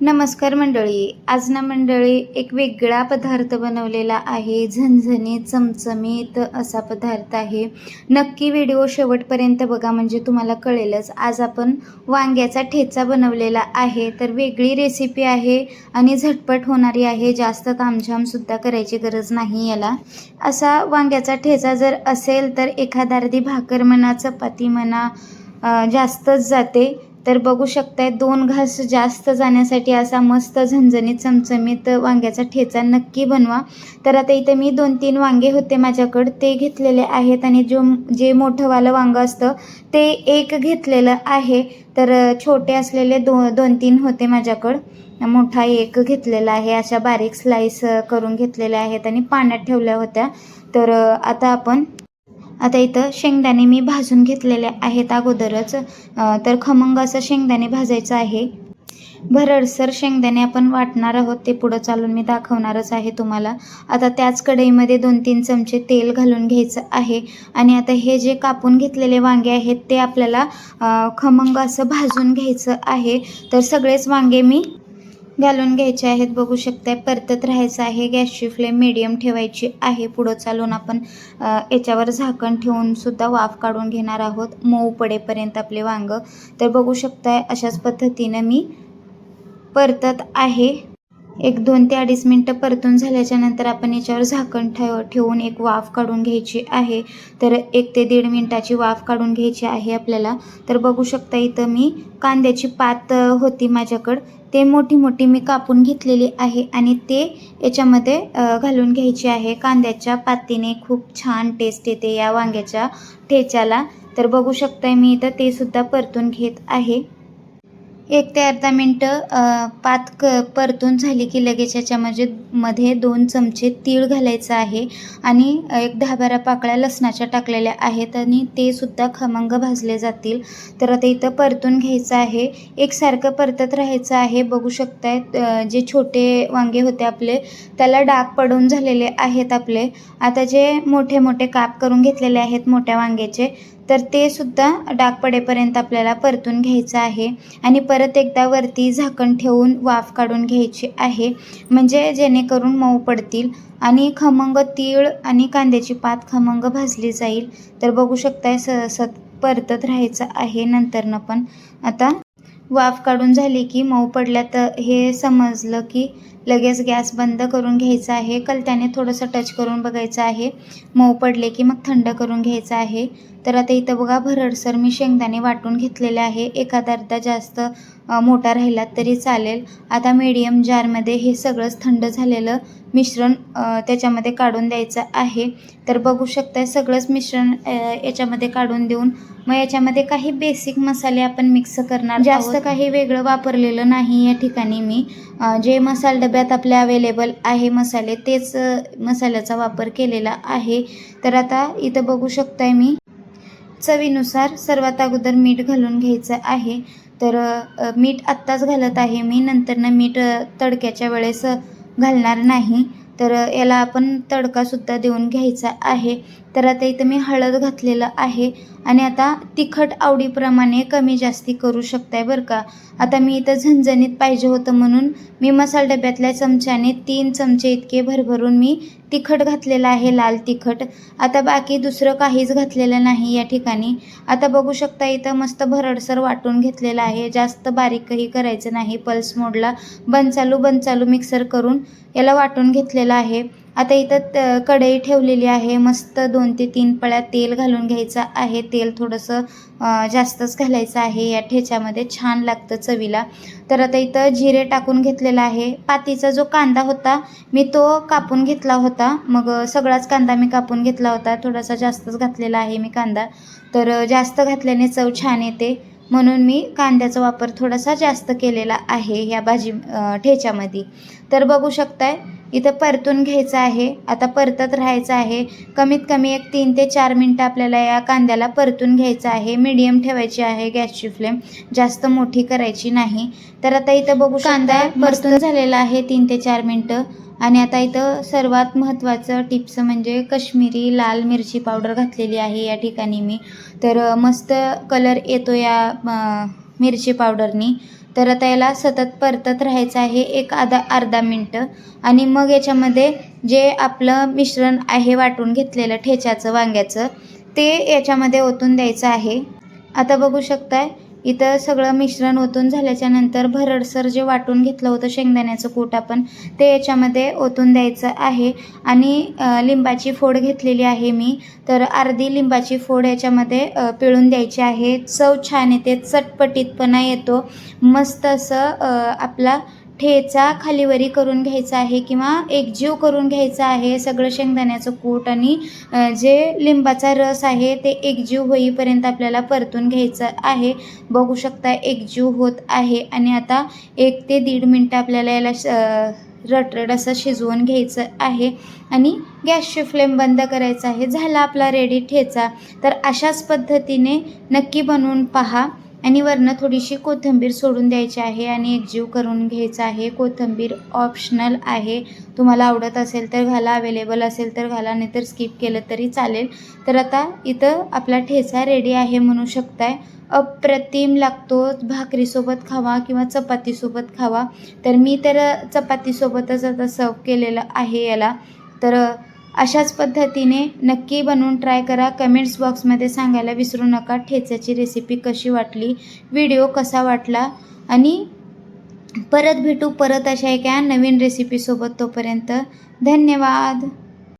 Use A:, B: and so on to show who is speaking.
A: नमस्कार मंडळी. आज ना मंडळी एक वेगळा पदार्थ बनवलेला आहे. झणझणीत चमचमीत असा पदार्थ आहे. नक्की व्हिडिओ शेवटपर्यंत बघा म्हणजे तुम्हाला कळेलच. आज आपण वांग्याचा ठेचा बनवलेला आहे. तर वेगळी रेसिपी आहे आणि झटपट होणारी आहे. जास्त तामझामसुद्धा करायची गरज नाही याला. असा वांग्याचा ठेचा जर असेल तर एखादा अर्धी भाकर म्हणा, चपाती म्हणा जास्तच जाते. तर बघू शकताय 2 घास जास्त जाण्यासाठी असा मस्त झणझणीत चमचमीत वांग्याचा ठेचा नक्की बनवा. तर आता इथे मी 2-3 वांगे होते माझ्याकडं ते घेतलेले आहेत आणि जे मोठंवालं वांगं असतं ते एक घेतलेलं आहे. तर छोटे असलेले 2-3 होते माझ्याकडं. मोठा एक घेतलेला आहे. अशा बारीक स्लाईस करून घेतलेल्या आहेत आणि पाण्यात ठेवल्या होत्या. तर आता इथं शेंगदाणे मी भाजून घेतलेले आहेत अगोदरच. तर खमंग असं शेंगदाणे भाजायचं आहे. भरडसर शेंगदाणे आपण वाटणार आहोत, ते पुढं चालून मी दाखवणारच आहे तुम्हाला. आता त्याच कढईमध्ये 2-3 चमचे तेल घालून घ्यायचं आहे आणि आता हे जे कापून घेतलेले वांगे आहेत ते आपल्याला खमंग असं भाजून घ्यायचं आहे. तर सगळेच वांगे मी घालून घ्यायचे आहेत. बघू शकताय परतत राहायचं आहे. गॅसची फ्लेम मीडियम ठेवायची आहे. पुढं चालून आपण याच्यावर झाकण ठेवून सुद्धा वाफ काढून घेणार आहोत मऊ पडेपर्यंत आपले वांगं. तर बघू शकताय अशाच पद्धतीनं मी परतत आहे. 1-2 ते 2.5 मिनटं परतून झाल्याच्या नंतर आपण याच्यावर झाकण ठेवून एक वाफ काढून घ्यायची आहे. तर 1 ते 1.5 मिनटाची वाफ काढून घ्यायची आहे आपल्याला. तर बघू शकता इथं मी कांद्याची पात होती माझ्याकडं, ते मोठी मी कापून घेतलेली आहे आणि ते याच्यामध्ये घालून घ्यायची आहे. कांद्याच्या पातीने खूप छान टेस्ट येते या वांग्याच्या ठेच्याला. तर बघू शकताय मी इथं ते सुद्धा परतून घेत आहे. 1 ते अर्धा मिनटं पात परतून झाली की लगेच मध्ये 2 चमचे तीळ घालायचं आहे आणि एक 10-12 पाकळ्या लसणाच्या टाकलेल्या आहेत आणि ते सुद्धा खमंग भाजले जातील. तर आता इथं परतून घ्यायचं आहे. एकसारखं परतत राहायचं आहे. बघू शकताय जे छोटे वांगे होते आपले त्याला डाग पडून झालेले आहेत आपले. आता जे मोठे काप करून घेतलेले आहेत मोठ्या वांग्याचे, तर ते सुद्धा डाग पडेपर्यंत आपल्याला परतून घ्यायचं आहे आणि परत एकदा वरती झाकण ठेवून वाफ काढून घ्यायची आहे, म्हणजे जेणेकरून मऊ पडतील आणि खमंग तीळ आणि कांद्याची पात खमंग भाजली जाईल. तर बघू शकताय परतत राहायचं आहे. नंतरनं पण आता वाफ काढून झाली की मऊ पडल्या तर हे समजलं की लगेच गॅस बंद करून घ्यायचा आहे. कलत्याने थोडंसं टच करून बघायचं आहे. मऊ पडले की मग थंड करून घ्यायचं आहे. तर आता इथं बघा भरडसर मी शेंगदाणे वाटून घेतलेले आहे. एखादा अर्धा जास्त मोठा राहिला तरी चालेल. आता मीडियम जारमध्ये हे सगळंच थंड झालेलं मिश्रण त्याच्यामध्ये काढून द्यायचं आहे. तर बघू शकताय सगळंच मिश्रण याच्यामध्ये काढून देऊन मग याच्यामध्ये काही बेसिक मसाले आपण मिक्स करणार. जास्त काही वेगळं वापरलेलं नाही या ठिकाणी मी. जे मसाला डब्यात आपल्या अवेलेबल आहे मसाले तेच मसाल्याचा वापर केलेला आहे. तर आता इथं बघू शकताय मी चवीनुसार सर्वात अगोदर मीठ घालून घ्यायचं आहे. तर मीठ आत्ताच घालत आहे मी, नंतरनं मीठ तडक्याच्या वेळेस घालणार नाही. तर याला आपण तडकासुद्धा देऊन घ्यायचा आहे. तर आता इथं मी हळद घातलेलं आहे आणि आता तिखट आवडीप्रमाणे कमी जास्ती करू शकताय बरं का. आता मी इथं झणझणीत पाहिजे होतं म्हणून मी मसाला डब्यातल्या चमच्याने 3 चमचे इतके भरभरून मी तिखट घातलेलं आहे, लाल तिखट. आता बाकी दुसरं काहीच घातलेलं नाही या ठिकाणी. आता बघू शकता इथं मस्त भरडसर वाटून घेतलेलं आहे. जास्त बारीकही करायचं नाही. पल्स मोडला बंद चालू मिक्सर करून याला वाटून घेतलेलं आहे. आता इथं कढई ठेवलेली आहे. मस्त 2 ते 3 पळ्या तेल घालून घ्यायचं आहे. तेल थोडंसं जास्तच घालायचं आहे या ठेच्यामध्ये, छान लागतं चवीला. तर आता इथं जिरे टाकून घेतलेला आहे. पातीचा जो कांदा होता मी तो कापून घेतला होता. मग सगळाच कांदा मी कापून घेतला होता. थोडासा जास्तच घातलेला आहे मी कांदा. तर जास्त घातल्याने चव छान येते म्हणून मी कांद्याचा वापर थोडासा जास्त केलेला आहे ह्या ठेच्यामध्ये. तर बघू शकताय इथं परतून घ्यायचं आहे. आता परतत राहायचं आहे. कमीत कमी एक 3 ते 4 मिनटं आपल्याला या कांद्याला परतून घ्यायचं आहे. मीडियम ठेवायची आहे गॅसची फ्लेम, जास्त मोठी करायची नाही. तर आता इथं बघू कांदा परतून झालेला आहे 3 ते 4 मिनटं. आणि आता इथं सर्वात महत्त्वाचं टिप्स म्हणजे कश्मीरी लाल मिरची पावडर घातलेली आहे या ठिकाणी मी. तर मस्त कलर येतो या मिरची पावडरनी. तर आता याला सतत परतत राहायचं आहे एक अर्धा मिनटं. आणि मग याच्यामध्ये जे आपलं मिश्रण आहे वाटून घेतलेलं ठेच्याचं वांग्याचं ते याच्यामध्ये ओतून द्यायचं आहे. आता बघू शकताय इथं सगळं मिश्रण ओतून झाल्याच्या नंतर भरडसर जे वाटून घेतलं होतं शेंगदाण्याचं कूट आपण ते याच्यामध्ये ओतून द्यायचं आहे. आणि लिंबाची फोड घेतलेली आहे मी, तर अर्धी लिंबाची फोड याच्यामध्ये पिळून द्यायची आहे. चव छान येते, चटपटीतपणा येतो, मस्त असं आपला ठेचा खालीवरी करून घ्यायचा आहे किंवा एकजीव करून घ्यायचा आहे. सगळं शेंगदाण्याचं कूट आणि जे लिंबाचा रस आहे ते एकजीव होईपर्यंत आपल्याला परतून घ्यायचं आहे. बघू शकता एकजीव होत आहे. आणि आता 1 ते 1.5 मिनटं आपल्याला याला रटरट असं शिजवून घ्यायचं आहे आणि गॅसची फ्लेम बंद करायचा आहे. झाला आपला रेडी ठेचा. तर अशाच पद्धतीने नक्की बनवून पहा. आणि वरनं थोडीशी कोथिंबीर सोडून द्यायची आहे आणि एकजीव करून घ्यायचा आहे. कोथिंबीर ऑप्शनल आहे, तुम्हाला आवडत असेल तर घाला, अवेलेबल असेल तर घाला, नाहीतर स्किप केलं तरी चालेल. तर आता इथं आपला ठेचा रेडी आहे म्हणू शकताय. अप्रतिम लागतो, भाकरीसोबत खावा किंवा चपातीसोबत खावा. तर मी तर चपातीसोबतच आता सर्व केलेलं आहे याला. तर अशाच पद्धतीने नक्की बनवून ट्राय करा. कमेंट्स बॉक्समध्ये सांगायला विसरू नका ठेच्याची रेसिपी कशी वाटली, व्हिडिओ कसा वाटला. आणि परत भेटू परत अशा एका नवीन रेसिपीसोबत. तोपर्यंत धन्यवाद.